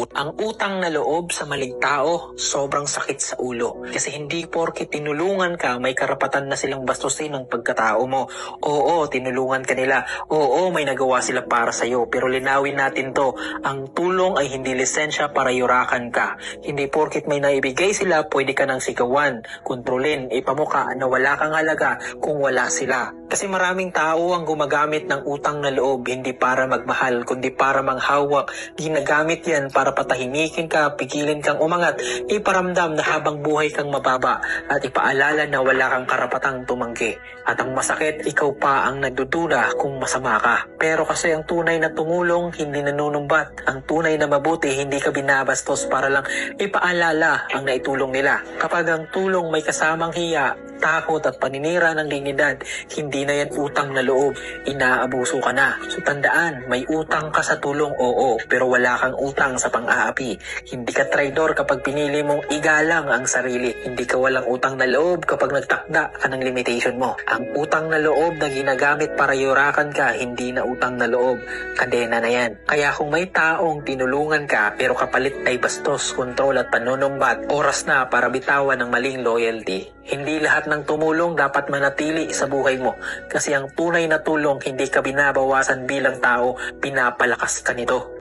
Ang utang na loob sa maling tao, sobrang sakit sa ulo. Kasi hindi porke tinulungan ka, may karapatan na silang bastusin ang pagkatao mo. Oo, tinulungan ka nila. Oo, may nagawa sila para sa'yo. Pero linawin natin to, ang tulong ay hindi lisensya para yurakan ka. Hindi porket may naibigay sila, pwede ka nang sigawan, kontrolin, ipamuka na wala kang halaga kung wala sila. Kasi maraming tao ang gumagamit ng utang na loob, hindi para magmahal, kundi para manghawak. Ginagamit yan para patahimikin ka, pigilin kang umangat, iparamdam na habang buhay kang mababa, at ipaalala na wala kang karapatang tumanggi. At ang masakit, ikaw pa ang nagdududa kung masama ka. Pero kasi ang tunay na tumulong, hindi nanunumbat. Ang tunay na mabuti, hindi ka binabastos para lang ipaalala ang naitulong nila. Kapag ang tulong may kasamang hiya, takot at paninira ng dignidad, hindi na yan utang na loob, inaabuso ka na. So tandaan, may utang ka sa tulong, oo, pero wala kang utang sa pang-aapi. Hindi ka traidor kapag pinili mong igalang ang sarili. Hindi ka walang utang na loob kapag nagtakda ka ng limitation mo. Ang utang na loob na ginagamit para yurakan ka, hindi na utang na loob, kadena na yan. Kaya kung may taong tinulungan ka pero kapalit ay bastos, kontrol at panunumbat, oras na para bitawan ng maling loyalty. Hindi lahat ng tumulong dapat manatili sa buhay mo. Kasi ang tunay na tulong, hindi ka binabawasan bilang tao, pinapalakas ka nito.